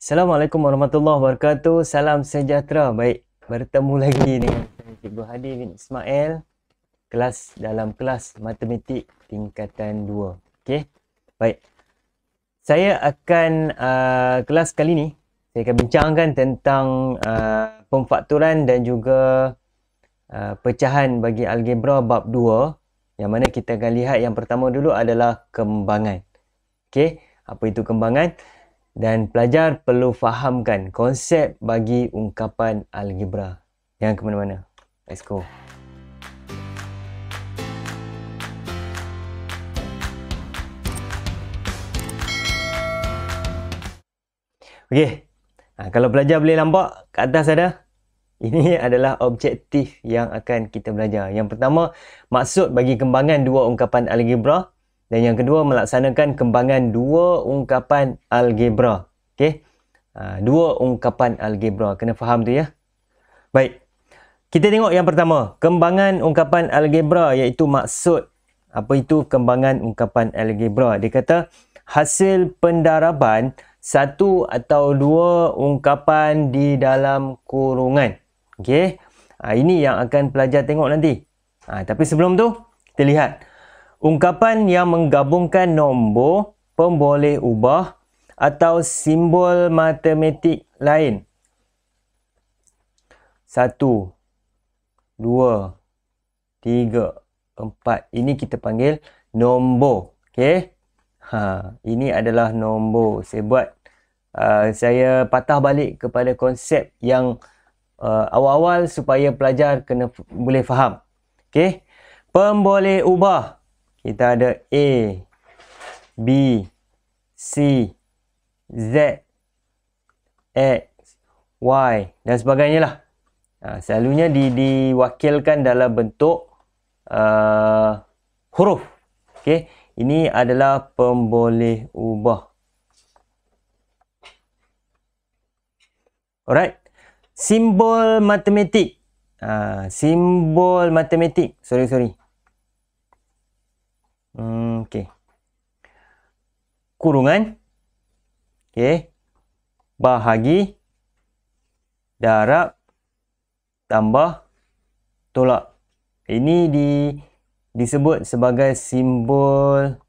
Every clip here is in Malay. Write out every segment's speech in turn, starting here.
Assalamualaikum warahmatullahi wabarakatuh. Salam sejahtera. Baik, bertemu lagi dengan saya Cikgu Hadi bin Ismail, dalam kelas matematik tingkatan 2. Okey. Baik. Saya akan kelas kali ni saya akan bincangkan tentang pemfaktoran dan juga pecahan bagi algebra bab 2, yang mana kita akan lihat yang pertama dulu adalah kembangan. Okey, apa itu kembangan? Dan pelajar perlu fahamkan konsep bagi ungkapan algebra. Jangan ke mana-mana. Let's go. Okey. Kalau pelajar boleh nampak kat atas ada, ini adalah objektif yang akan kita belajar. Yang pertama, maksud bagi kembangan dua ungkapan algebra. Dan yang kedua, melaksanakan kembangan dua ungkapan algebra. Okey. Dua ungkapan algebra. Kena faham tu ya. Baik. Kita tengok yang pertama. Kembangan ungkapan algebra, iaitu maksud. Apa itu kembangan ungkapan algebra? Dia kata, hasil pendaraban satu atau dua ungkapan di dalam kurungan. Okey. Ini yang akan pelajar tengok nanti. Tapi sebelum tu, kita lihat. Ungkapan yang menggabungkan nombor, pemboleh ubah atau simbol matematik lain. 1, 2, 3, 4. Ini kita panggil nombor. Okey. Ini adalah nombor. Saya patah balik kepada konsep yang awal-awal supaya pelajar boleh faham. Okey. Pemboleh ubah. Kita ada A, B, C, Z, X, Y dan sebagainya lah. Selalunya diwakilkan dalam bentuk huruf. Okey, ini adalah pemboleh ubah. Alright. Simbol matematik. Simbol matematik. Sorry. Okey. Kurungan. Okey. Bahagi. Darab. Tambah. Tolak. Ini disebut sebagai simbol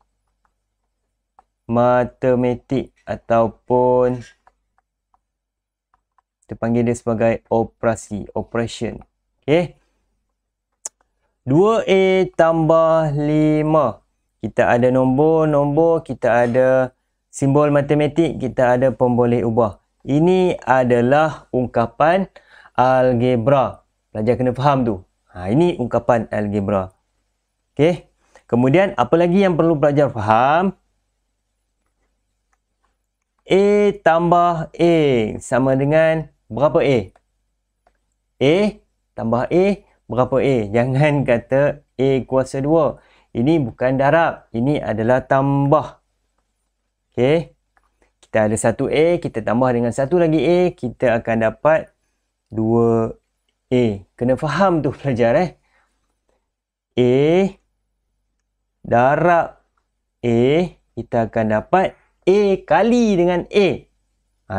matematik ataupun kita panggil dia sebagai operation. Okey. 2A tambah 5. Kita ada nombor, kita ada simbol matematik, kita ada pemboleh ubah. Ini adalah ungkapan algebra. Pelajar kena faham tu. Ini ungkapan algebra. Okey. Kemudian apa lagi yang perlu pelajar faham? A tambah A sama dengan berapa A? A tambah A berapa A? Jangan kata A kuasa 2. Ini bukan darab. Ini adalah tambah. Okey. Kita ada 1A. Kita tambah dengan satu lagi A. Kita akan dapat 2A. Kena faham tu pelajar. A darab A. Kita akan dapat A kali dengan A.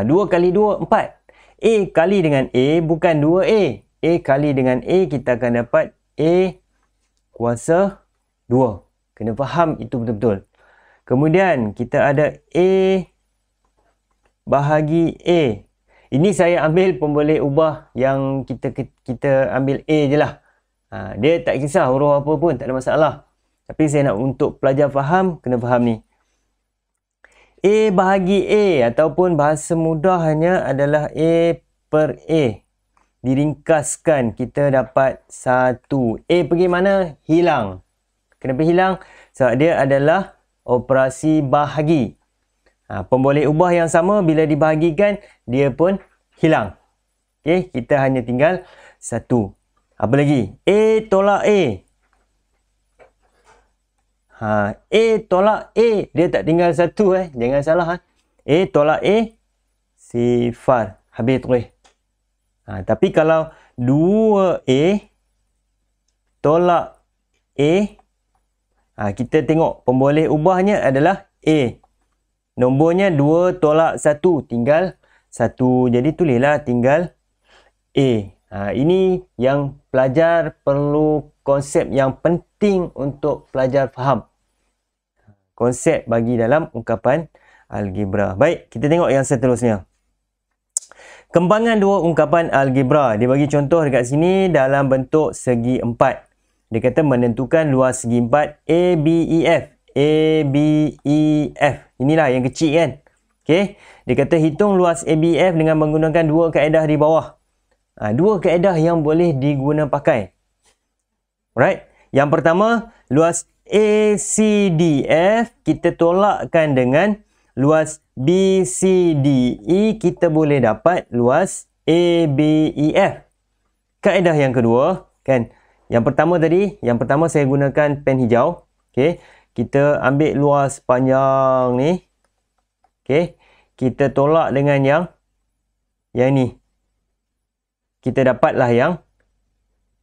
2 kali 2, 4. A kali dengan A bukan 2A. A kali dengan A kita akan dapat A kuasa 2. Kena faham itu betul-betul. Kemudian kita ada A bahagi A. Ini saya ambil pemboleh ubah yang kita ambil A je lah. Dia tak kisah huruf apa pun, tak ada masalah. Tapi saya nak untuk pelajar faham, kena faham ni. A bahagi A ataupun bahasa mudahnya adalah A per A. Diringkaskan, kita dapat 1. A pergi mana? Hilang. Kenapa hilang? Sebab dia adalah operasi bahagi. Pemboleh ubah yang sama bila dibahagikan, dia pun hilang. Okey, kita hanya tinggal 1. Apa lagi? A tolak A. A tolak A. Dia tak tinggal 1. Jangan salah. A tolak A, sifar. Habis terus. Tapi kalau 2A tolak A, kita tengok pemboleh ubahnya adalah A. Nombornya 2 tolak 1, tinggal 1. Jadi tulislah tinggal A. Ini yang pelajar perlu konsep yang penting untuk pelajar faham. Konsep bagi dalam ungkapan algebra. Baik, kita tengok yang seterusnya. Kembangan dua ungkapan algebra. Dia bagi contoh dekat sini dalam bentuk segi 4. Dia kata menentukan luas segi 4 ABEF. ABEF. Inilah yang kecil kan. Okey. Dia kata hitung luas ABEF dengan menggunakan dua kaedah di bawah. Dua kaedah yang boleh diguna pakai. Alright. Yang pertama, luas ACDF kita tolakkan dengan luas BCDE, kita boleh dapat luas ABEF. Kaedah yang kedua, kan? Yang pertama saya gunakan pen hijau. Okey, kita ambil luas panjang ni. Okey, kita tolak dengan yang ni. Kita dapatlah yang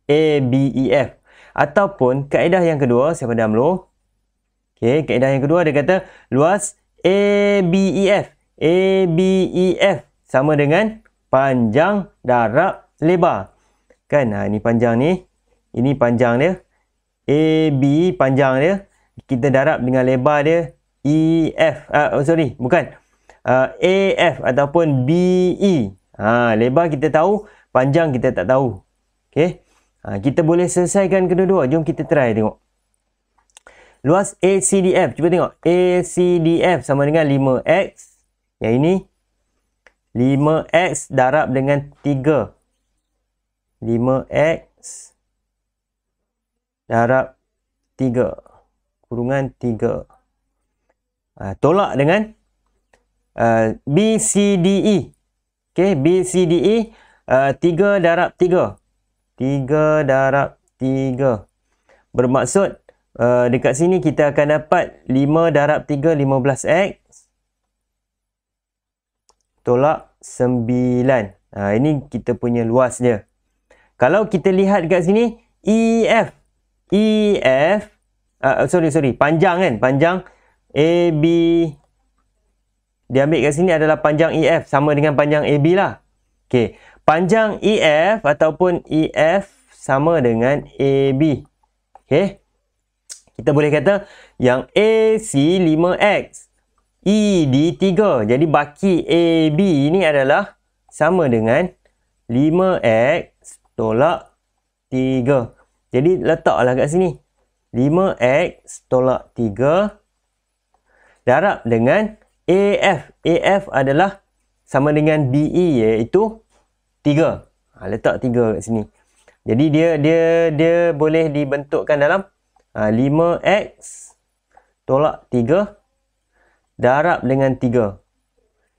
ABEF. Ataupun kaedah yang kedua, saya padam dulu. Okey, kaedah yang kedua dia kata luas ABEF. ABEF sama dengan panjang darab lebar. Kan? Ini panjang ni. Ini panjang dia. AB panjang dia. Kita darab dengan lebar dia. EF. Bukan. AF ataupun BE. Lebar kita tahu. Panjang kita tak tahu. Okey. Kita boleh selesaikan kedua-dua. Jom kita try tengok. Luas ACDF. Cuba tengok. ACDF sama dengan 5X. Yang ini. 5X darab dengan 3. 5X darab 3. Kurungan 3. Tolak dengan BCDE. Okey, BCDE 3 darab 3. 3 darab 3. Bermaksud dekat sini kita akan dapat 5 darab 3, 15X. Tolak 9. Ini kita punya luas dia. Kalau kita lihat dekat sini, EF. Panjang kan? Panjang AB. Dia ambil kat sini adalah panjang EF. Sama dengan panjang AB lah. Okey. Panjang EF ataupun EF sama dengan AB. Okey. Kita boleh kata yang AC 5X. ED 3. Jadi baki AB ini adalah sama dengan 5X tolak 3. Jadi letaklah kat sini. 5X tolak 3 darab dengan AF. AF adalah sama dengan BE iaitu 3. Letak 3 kat sini. Jadi dia boleh dibentukkan dalam 5X tolak 3 darab dengan 3.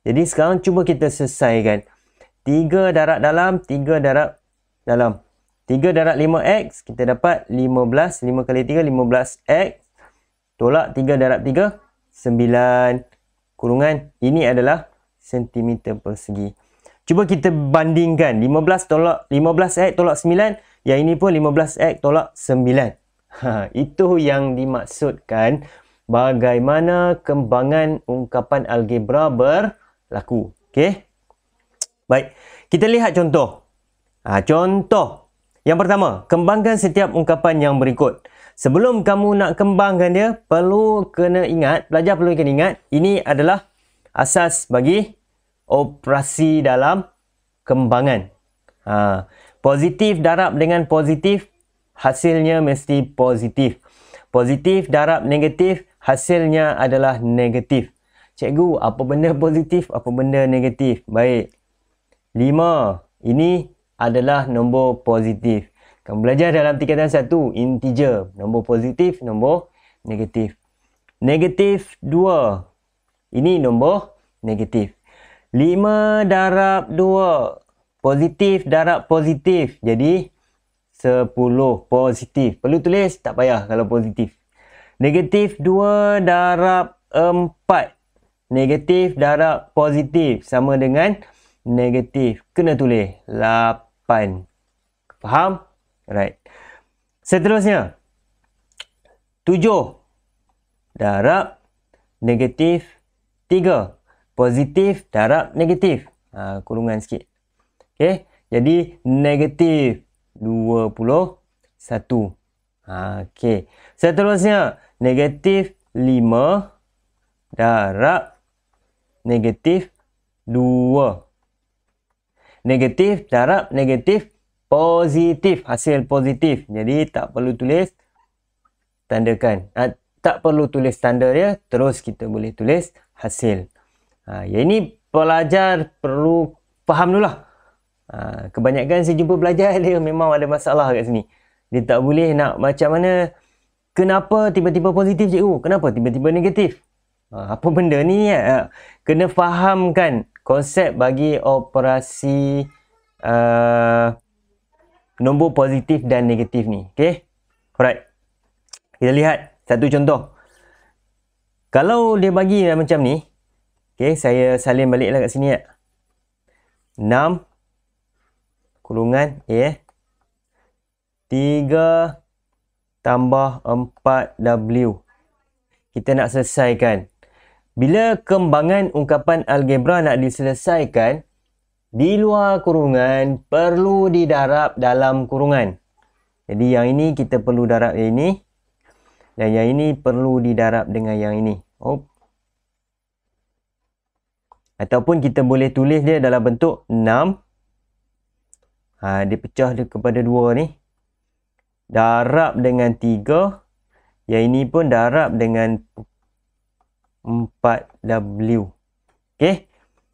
Jadi sekarang cuba kita selesaikan. 3 darab dalam, 3 darab dalam. 3 darab 5X, kita dapat 15. 5 kali 3, 15X. Tolak 3 darab 3, 9. Kurungan, ini adalah sentimeter persegi. Cuba kita bandingkan. 15X tolak 9. Yang ini pun 15X tolak 9. Itu yang dimaksudkan bagaimana kembangan ungkapan algebra berlaku. Okey. Baik, kita lihat contoh. Contoh. Yang pertama, kembangkan setiap ungkapan yang berikut. Sebelum kamu nak kembangkan dia, pelajar perlu kena ingat, ini adalah asas bagi operasi dalam kembangan. Positif darab dengan positif, hasilnya mesti positif. Positif darab negatif, hasilnya adalah negatif. Cikgu, apa benda positif, apa benda negatif? Baik. 5. Ini adalah nombor positif. Kamu belajar dalam tingkatan 1, integer. Nombor positif, nombor negatif. Negatif 2. Ini nombor negatif. 5 darab 2. Positif darab positif. Jadi 10 positif. Perlu tulis? Tak payah kalau positif. Negatif 2 darab 4. Negatif darab positif. Sama dengan negatif. Kena tulis 8. Faham? Right. Seterusnya. 7 darab negatif 3. Positif darab negatif. kurungan sikit. Okey, jadi negatif 21. Okey, seterusnya negatif 5 darab negatif 2. Negatif darab negatif positif, hasil positif. Jadi tak perlu tulis tandakan. Tak perlu tulis tanda dia, terus kita boleh tulis hasil. Yang ini pelajar perlu faham dulu lah. Kebanyakan saya jumpa pelajar dia memang ada masalah kat sini. Dia tak boleh nak macam mana, kenapa tiba-tiba positif cikgu? Kenapa tiba-tiba negatif? Apa benda ni? Kena fahamkan konsep bagi operasi nombor positif dan negatif ni. Okay? Alright. Kita lihat satu contoh. Kalau dia bagi macam ni, okay, saya salin baliklah kat sini. 6 kurungan A 3 tambah 4W. Kita nak selesaikan. Bila kembangan ungkapan algebra nak diselesaikan, di luar kurungan perlu didarab dalam kurungan. Jadi yang ini kita perlu darab yang ini. Dan yang ini perlu didarab dengan yang ini. Ataupun kita boleh tulis dia dalam bentuk 6. Dia pecah dia kepada 2 ni. Darab dengan 3. Yang ini pun darab dengan 4W. Okey.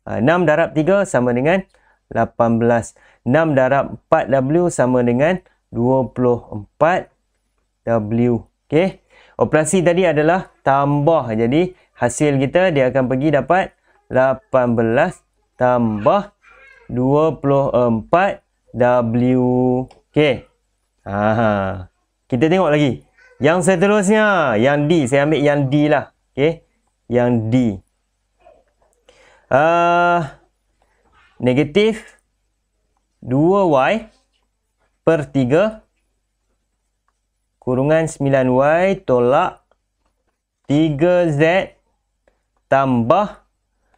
6 darab 3 sama dengan 18. 6 darab 4W sama dengan 24W. Okey. Operasi tadi adalah tambah. Jadi hasil kita dia akan pergi dapat 18 tambah 24W. Okey. Kita tengok lagi. Yang seterusnya, yang D. Saya ambil yang D lah. Okey. Yang D. Negatif 2Y per 3 kurungan 9Y tolak 3Z tambah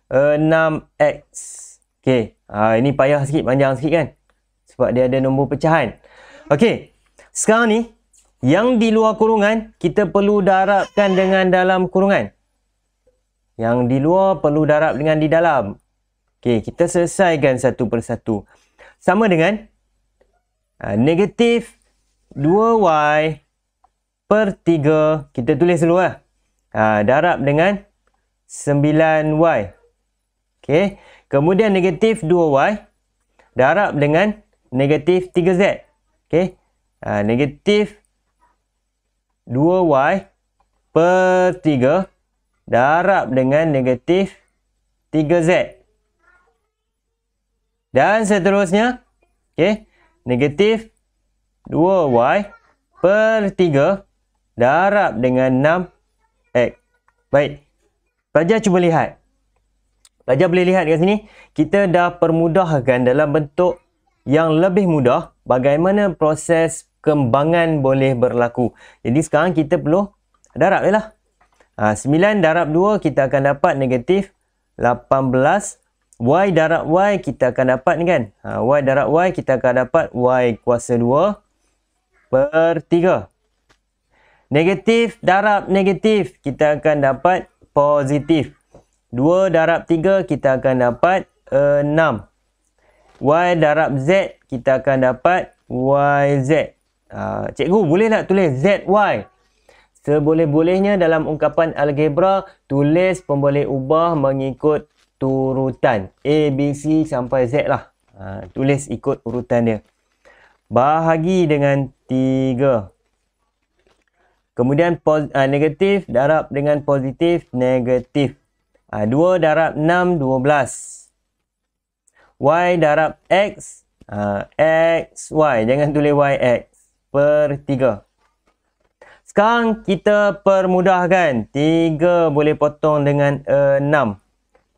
6X. Okey. Ini payah sikit, panjang sikit kan? Sebab dia ada nombor pecahan. Okey. Sekarang ni, yang di luar kurungan, kita perlu darabkan dengan dalam kurungan. Yang di luar perlu darab dengan di dalam. Okey, kita selesaikan satu persatu. Sama dengan negatif 2Y per 3. Kita tulis dulu lah. Darab dengan 9Y. Okey. Kemudian negatif 2Y darab dengan negatif 3Z. Okey. Negatif 2Y per 3 darab dengan negatif 3Z. Dan seterusnya, okay, negatif 2Y per 3 darab dengan 6X. Baik, pelajar cuba lihat. Pelajar boleh lihat kat sini, kita dah permudahkan dalam bentuk yang lebih mudah bagaimana proses kembangan boleh berlaku. Jadi sekarang kita perlu darab je lah. 9 darab 2 kita akan dapat negatif 18. Y darab Y kita akan dapat ni kan. Y darab Y kita akan dapat Y kuasa 2 per 3. Negatif darab negatif kita akan dapat positif. 2 darab 3 kita akan dapat 6. Y darab Z kita akan dapat YZ. Cikgu boleh tak tulis ZY? Seboleh-bolehnya dalam ungkapan algebra, tulis pemboleh ubah mengikut turutan. A, B, C sampai Z lah. Tulis ikut urutan dia. Bahagi dengan 3. Kemudian negatif darab dengan positif, negatif. 2 darab 6, 12. Y darab X, XY. Jangan tulis YX. Per 3. Sekarang kita permudahkan. 3 boleh potong dengan 6.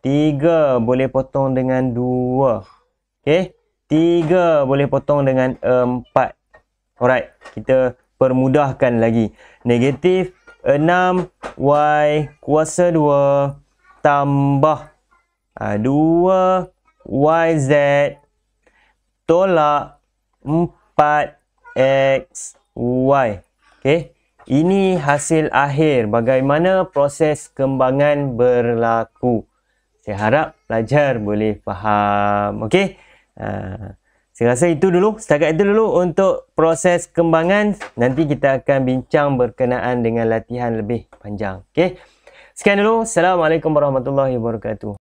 3 boleh potong dengan 2. Okey. 3 boleh potong dengan 4. Alright. Kita permudahkan lagi. Negatif 6Y kuasa 2 tambah 2 YZ tolak 4XY. Okey. Ini hasil akhir bagaimana proses kembangan berlaku. Saya harap pelajar boleh faham. Okey. Saya rasa itu dulu. Setakat itu dulu untuk proses kembangan. Nanti kita akan bincang berkenaan dengan latihan lebih panjang. Okey. Sekian dulu. Assalamualaikum warahmatullahi wabarakatuh.